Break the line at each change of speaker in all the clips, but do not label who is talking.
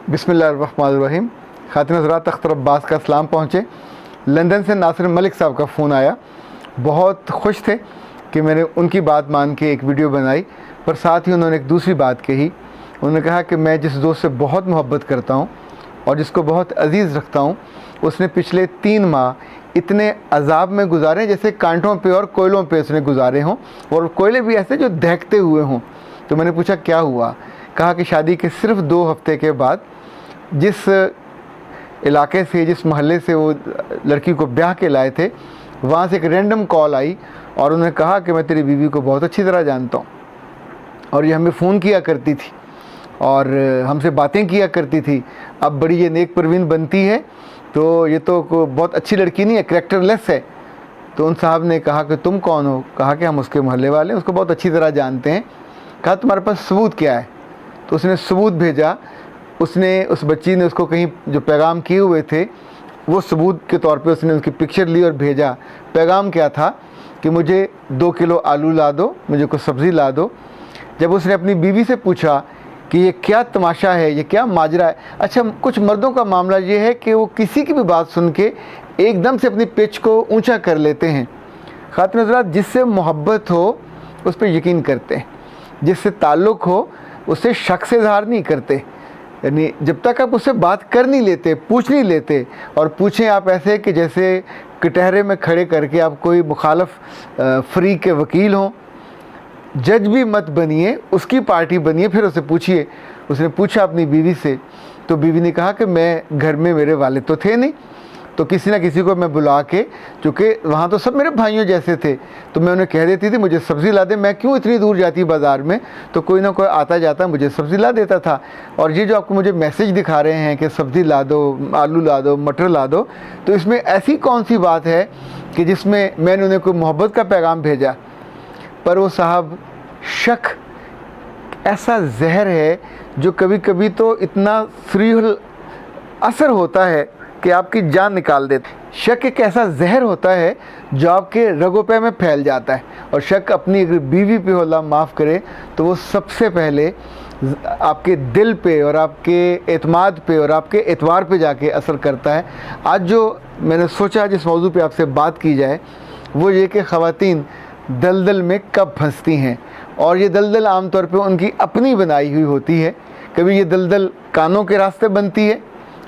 बिस्मिल्लाहिर्रहमानिर्रहीम। खातिन हज़रात, अख्तर अब्बास का सलाम पहुँचे। लंदन से नासिर मलिक साहब का फ़ोन आया। बहुत खुश थे कि मैंने उनकी बात मान के एक वीडियो बनाई, पर साथ ही उन्होंने एक दूसरी बात कही। उन्होंने कहा कि मैं जिस दोस्त से बहुत मोहब्बत करता हूँ और जिसको बहुत अज़ीज़ रखता हूँ, उसने पिछले 3 माह इतने अजाब में गुजारे जैसे कांटों पे और कोयलों पे उसने गुजारे हों, और कोयले भी ऐसे जो दहकते हुए हों। तो मैंने पूछा क्या हुआ? कहा कि शादी के सिर्फ 2 हफ्ते के बाद जिस इलाके से, जिस मोहल्ले से वो लड़की को ब्याह के लाए थे, वहाँ से एक रैंडम कॉल आई और उन्होंने कहा कि मैं तेरी बीवी को बहुत अच्छी तरह जानता हूँ और ये हमें फ़ोन किया करती थी और हमसे बातें किया करती थी। अब बड़ी ये नेक परवीन बनती है, तो ये तो बहुत अच्छी लड़की नहीं है, करैक्टरलेस है। तो उन साहब ने कहा कि तुम कौन हो? कहा कि हम उसके मोहल्ले वाले हैं, उसको बहुत अच्छी तरह जानते हैं। कहा तुम्हारे पास सबूत क्या है? तो उसने सबूत भेजा। उसने, उस बच्ची ने उसको कहीं जो पैगाम किए हुए थे वो सबूत के तौर पे उसने उसकी पिक्चर ली और भेजा। पैगाम क्या था कि मुझे 2 किलो आलू ला दो, मुझे कुछ सब्ज़ी ला दो। जब उसने अपनी बीवी से पूछा कि ये क्या तमाशा है, ये क्या माजरा है। अच्छा, कुछ मर्दों का मामला ये है कि वो किसी की भी बात सुन के एकदम से अपनी पिच को ऊंचा कर लेते हैं। खातिन हज़रात, जिससे मोहब्बत हो उस पर यकीन करते हैं, जिससे ताल्लुक़ हो उससे शक से इज़हार नहीं करते। यानी जब तक आप उससे बात कर नहीं लेते, पूछ नहीं लेते, और पूछें आप ऐसे कि जैसे कटहरे में खड़े करके आप कोई मुखालफ फ्री के वकील हों। जज भी मत बनिए, उसकी पार्टी बनिए, फिर उससे पूछिए। उसने पूछा अपनी बीवी से, तो बीवी ने कहा कि मैं घर में, मेरे वालिद तो थे नहीं, तो किसी ना किसी को मैं बुला के, चूँकि वहाँ तो सब मेरे भाइयों जैसे थे, तो मैं उन्हें कह देती थी मुझे सब्ज़ी ला दे। मैं क्यों इतनी दूर जाती बाज़ार में, तो कोई ना कोई आता जाता मुझे सब्ज़ी ला देता था। और ये जो आपको मुझे मैसेज दिखा रहे हैं कि सब्ज़ी ला दो, आलू ला दो, मटर ला दो, तो इसमें ऐसी कौन सी बात है कि जिसमें मैंने उन्हें कोई मोहब्बत का पैगाम भेजा? पर वो साहब, शक ऐसा जहर है जो कभी कभी तो इतना फ्रीहल असर होता है कि आपकी जान निकाल देते। शक एक ऐसा जहर होता है जो आपके रगों पे में फैल जाता है। और शक अपनी अगर बीवी पे अल्लाह माफ़ करे तो वो सबसे पहले आपके दिल पे और आपके एतमाद पे और आपके एतवार पे जाके असर करता है। आज जो मैंने सोचा जिस मौजू पे आपसे बात की जाए वो ये कि ख़वातीन दलदल में कब फंसती हैं, और ये दलदल आमतौर पे उनकी अपनी बनाई हुई होती है। कभी ये दलदल कानों के रास्ते बनती है,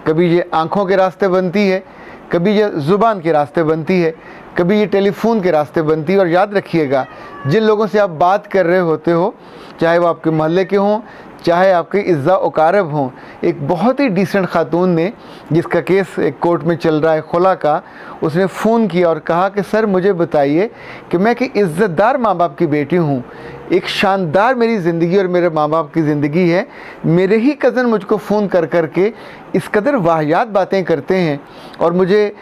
कभी ये आँखों के रास्ते बनती है, कभी ये ज़ुबान के रास्ते बनती है, कभी ये टेलीफोन के रास्ते बनती है। और याद रखिएगा, जिन लोगों से आप बात कर रहे होते हो, चाहे वो आपके मोहल्ले के हों, चाहे आपके इज़्ज़ा उकारब हों। एक बहुत ही डिसेंट खातून ने, जिसका केस एक कोर्ट में चल रहा है खुला का, उसने फ़ोन किया और कहा कि सर मुझे बताइए कि मैं कि इज़्ज़तदार माँ बाप की बेटी हूँ, एक शानदार मेरी ज़िंदगी और मेरे माँ बाप की ज़िंदगी है। मेरे ही कज़न मुझको फ़ोन कर कर के इस कदर वाहियात बातें करते हैं और मुझे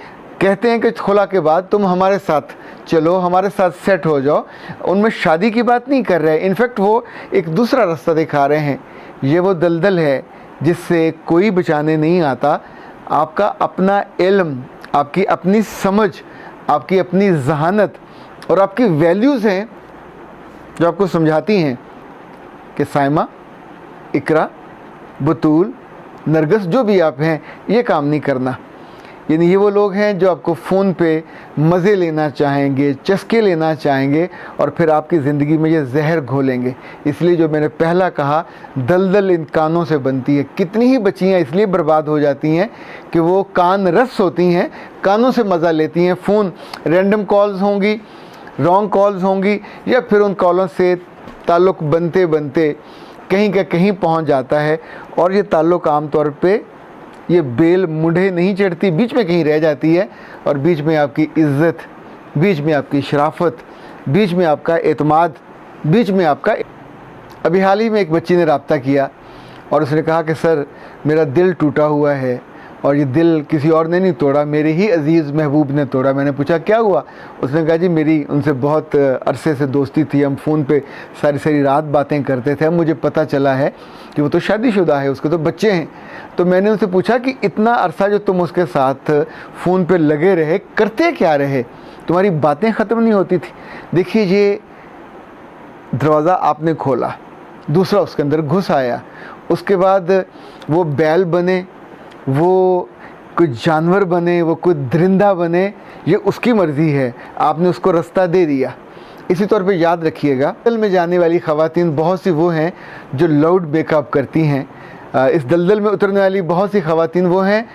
कहते हैं कि खुला के बाद तुम हमारे साथ चलो, हमारे साथ सेट हो जाओ। उनमें शादी की बात नहीं कर रहे हैं, इनफैक्ट वो एक दूसरा रास्ता दिखा रहे हैं। ये वो दलदल है जिससे कोई बचाने नहीं आता। आपका अपना इल्म, आपकी अपनी समझ, आपकी अपनी जहानत और आपकी वैल्यूज़ हैं जो आपको समझाती हैं कि साइमा, इकरा, बतूल, नरगस, जो भी आप हैं, ये काम नहीं करना। यानी ये वो लोग हैं जो आपको फ़ोन पे मज़े लेना चाहेंगे, चस्के लेना चाहेंगे और फिर आपकी ज़िंदगी में ये जहर घोलेंगे। इसलिए जो मैंने पहला कहा, दलदल इन कानों से बनती है। कितनी ही बच्चियाँ इसलिए बर्बाद हो जाती हैं कि वो कान रस होती हैं, कानों से मज़ा लेती हैं। फ़ोन, रैंडम कॉल्स होंगी, रॉन्ग कॉल्स होंगी, या फिर उन कॉलों से ताल्लुक़ बनते बनते कहीं का कहीं पहुँच जाता है। और ये ताल्लुक़ आम तौर पे ये बेल मुंढे नहीं चढ़ती, बीच में कहीं रह जाती है, और बीच में आपकी इज़्ज़त, बीच में आपकी शराफत, बीच में आपका एतमाद, बीच में आपका। अभी हाल ही में एक बच्ची ने रब्ता किया और उसने कहा कि सर मेरा दिल टूटा हुआ है, और ये दिल किसी और ने नहीं तोड़ा, मेरे ही अज़ीज़ महबूब ने तोड़ा। मैंने पूछा क्या हुआ? उसने कहा जी मेरी उनसे बहुत अरसे से दोस्ती थी, हम फ़ोन पे सारी सारी रात बातें करते थे, अब मुझे पता चला है कि वो तो शादीशुदा है, उसके तो बच्चे हैं। तो मैंने उनसे पूछा कि इतना अरसा जो तुम उसके साथ फ़ोन पे लगे रहे, करते क्या रहे? तुम्हारी बातें ख़त्म नहीं होती थी। देखिए, ये दरवाज़ा आपने खोला, दूसरा उसके अंदर घुस आया। उसके बाद वो बैल बने, वो कोई जानवर बने, वो कोई दरिंदा बने, ये उसकी मर्ज़ी है, आपने उसको रास्ता दे दिया। इसी तौर पे याद रखिएगा, दलदल में जाने वाली ख़वातीन बहुत सी वो हैं जो लाउड मेकअप करती हैं। इस दलदल में उतरने वाली बहुत सी ख़वातीन वो हैं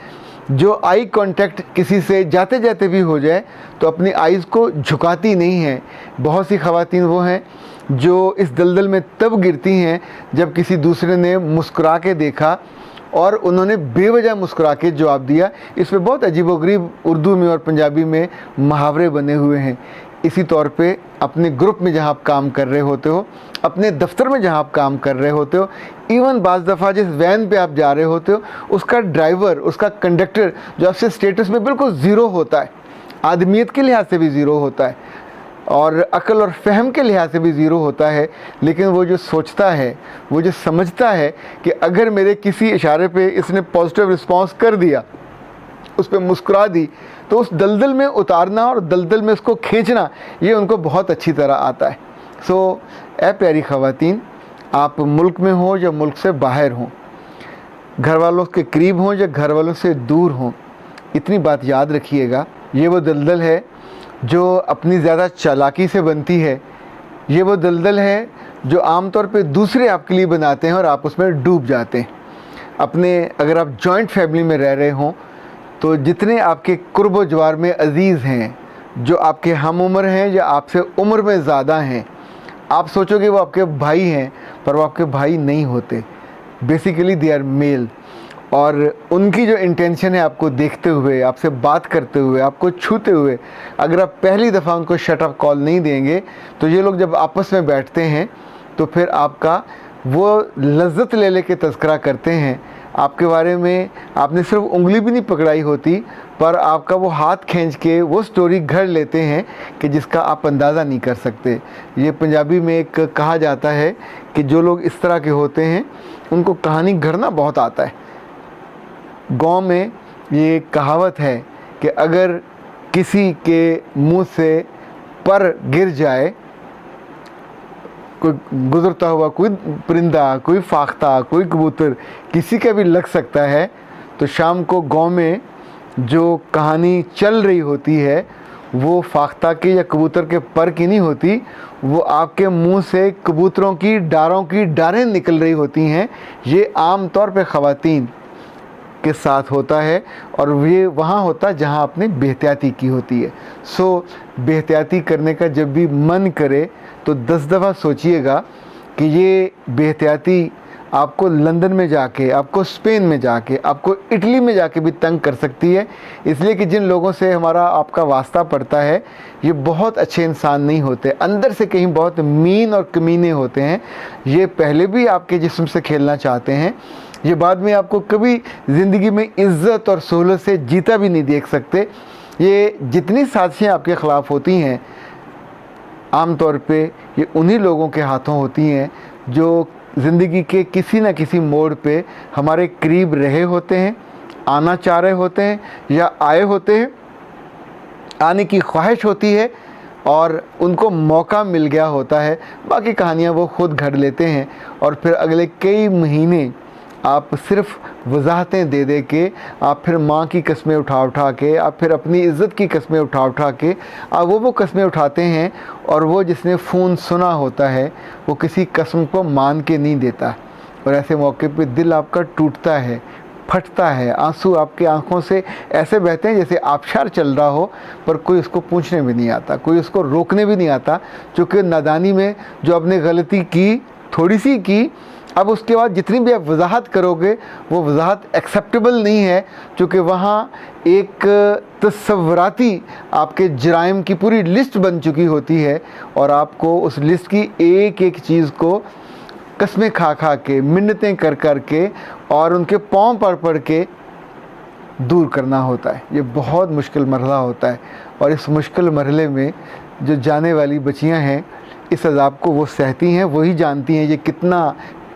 जो आई कांटेक्ट किसी से जाते जाते भी हो जाए तो अपनी आइज़ को झुकाती नहीं हैं। बहुत सी ख़वातीन वो हैं जो इस दलदल में तब गिरती हैं जब किसी दूसरे ने मुस्कुरा के देखा और उन्होंने बेवजह मुस्कुरा के जवाब दिया। इस पर बहुत अजीबोगरीब उर्दू में और पंजाबी में मुहावरे बने हुए हैं। इसी तौर पे अपने ग्रुप में जहाँ आप काम कर रहे होते हो, अपने दफ्तर में जहाँ आप काम कर रहे होते हो, इवन बाज़ दफ़ा जिस वैन पे आप जा रहे होते हो, उसका ड्राइवर, उसका कंडक्टर जो आपसे स्टेटस में बिल्कुल ज़ीरो होता है, आदमियत के लिहाज से भी ज़ीरो होता है और अक्ल और फ़हम के लिहाज से भी ज़ीरो होता है, लेकिन वो जो सोचता है, वो जो समझता है कि अगर मेरे किसी इशारे पे इसने पॉजिटिव रिस्पॉन्स कर दिया, उस पर मुस्कुरा दी, तो उस दलदल में उतारना और दलदल में उसको खींचना ये उनको बहुत अच्छी तरह आता है। सो ए प्यारी ख़वातीन, आप मुल्क में हो या मुल्क से बाहर हों, घर वालों के करीब हों या घर वालों से दूर हों, इतनी बात याद रखिएगा, ये वो दलदल है जो अपनी ज़्यादा चालाकी से बनती है। ये वो दलदल है जो आमतौर पे दूसरे आपके लिए बनाते हैं और आप उसमें डूब जाते हैं। अगर आप जॉइंट फैमिली में रह रहे हों तो जितने आपके कुर्ब व जवार में अज़ीज़ हैं, जो आपके हम उम्र हैं या आपसे उम्र में ज़्यादा हैं, आप सोचोगे वो आपके भाई हैं, पर वो आपके भाई नहीं होते। Basically they are male. और उनकी जो इंटेंशन है आपको देखते हुए, आपसे बात करते हुए, आपको छूते हुए, अगर आप पहली दफ़ा उनको शट अप कॉल नहीं देंगे तो ये लोग जब आपस में बैठते हैं तो फिर आपका वो लज्जत ले के तज़किरा करते हैं आपके बारे में। आपने सिर्फ उंगली भी नहीं पकड़ाई होती, पर आपका वो हाथ खींच के वो स्टोरी घर लेते हैं कि जिसका आप अंदाज़ा नहीं कर सकते। ये पंजाबी में एक कहा जाता है कि जो लोग इस तरह के होते हैं उनको कहानी गढ़ना बहुत आता है। गांव में ये कहावत है कि अगर किसी के मुंह से पर गिर जाए, कोई गुज़रता हुआ कोई परिंदा, कोई फाख्ता, कोई कबूतर, किसी का भी लग सकता है, तो शाम को गांव में जो कहानी चल रही होती है वो फाख्ता के या कबूतर के पर की नहीं होती, वो आपके मुंह से कबूतरों की डारों की डारें निकल रही होती हैं। ये आम तौर पे ख़वातीन के साथ होता है और ये वहाँ होता है जहाँ आपने बेहतियाती की होती है। सो बेहतियाती करने का जब भी मन करे तो 10 दफ़ा सोचिएगा कि ये बेहतियाती आपको लंदन में जाके, आपको स्पेन में जाके, आपको इटली में जाके भी तंग कर सकती है। इसलिए कि जिन लोगों से हमारा आपका वास्ता पड़ता है ये बहुत अच्छे इंसान नहीं होते, अंदर से कहीं बहुत मीन और कमीने होते हैं। ये पहले भी आपके जिस्म से खेलना चाहते हैं, ये बाद में आपको कभी ज़िंदगी में इज़्ज़त और सहूलत से जीता भी नहीं देख सकते। ये जितनी साजिशें आपके ख़िलाफ़ होती हैं आम तौर पे ये उन्हीं लोगों के हाथों होती हैं जो ज़िंदगी के किसी न किसी मोड़ पे हमारे करीब रहे होते हैं, आना चाह रहे होते हैं या आए होते हैं, आने की ख्वाहिश होती है और उनको मौका मिल गया होता है। बाकी कहानियाँ वो ख़ुद घड़ लेते हैं और फिर अगले कई महीने आप सिर्फ वजाहतें दे दे के, आप फिर माँ की कस्में उठा के, आप फिर अपनी इज़्ज़त की कस्में उठा के आप वो कस्में उठाते हैं और वो जिसने फ़ोन सुना होता है वो किसी कसम को मान के नहीं देता और ऐसे मौके पे दिल आपका टूटता है, फटता है, आंसू आपके आंखों से ऐसे बहते हैं जैसे आबशार चल रहा हो, पर कोई उसको पूछने भी नहीं आता, कोई उसको रोकने भी नहीं आता, क्योंकि नादानी में जो आपने गलती की, थोड़ी सी की, अब उसके बाद जितनी भी आप वजाहत करोगे वो वजाहत एक्सेप्टेबल नहीं है, क्योंकि वहाँ एक तस्वराती आपके जराइम की पूरी लिस्ट बन चुकी होती है और आपको उस लिस्ट की एक एक चीज़ को कस्में खा के, मिन्नतें कर के और उनके पाँव पड़ के दूर करना होता है। ये बहुत मुश्किल मरहला होता है और इस मुश्किल मरहले में जो जाने वाली बच्चियाँ हैं इस अज़ाब को वो सहती हैं, वही जानती हैं ये कितना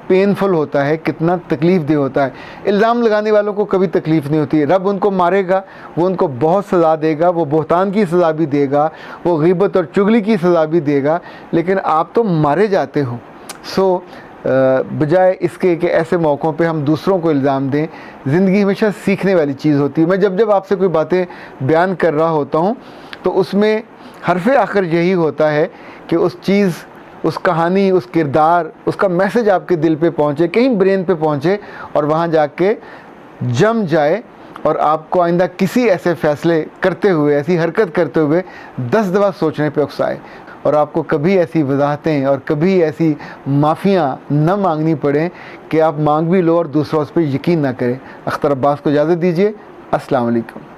पेनफुल होता है, कितना तकलीफ़ दे होता है। इल्ज़ाम लगाने वालों को कभी तकलीफ़ नहीं होती है। रब उनको मारेगा, वो उनको बहुत सज़ा देगा, वो बोहतान की सज़ा भी देगा, वो ग़ीबत और चुगली की सज़ा भी देगा, लेकिन आप तो मारे जाते हो। सो बजाय इसके कि ऐसे मौक़ों पे हम दूसरों को इल्ज़ाम दें। ज़िंदगी हमेशा सीखने वाली चीज़ होती है। मैं जब आपसे कोई बातें बयान कर रहा होता हूँ तो उसमें हरफ़े आखिर यही होता है कि उस चीज़, उस कहानी, उस किरदार, उसका मैसेज आपके दिल पे पहुँचे, कहीं ब्रेन पे पहुँचे और वहाँ जाके जम जाए और आपको आइंदा किसी ऐसे फ़ैसले करते हुए, ऐसी हरकत करते हुए 10 दफ़ा सोचने पे उकसाए और आपको कभी ऐसी वजाहतें और कभी ऐसी माफ़ियाँ न मांगनी पड़ें कि आप मांग भी लो और दूसरा उस पर यकीन ना करे। अख्तर अब्बास को इजाज़त दीजिए। अस्सलाम वालेकुम।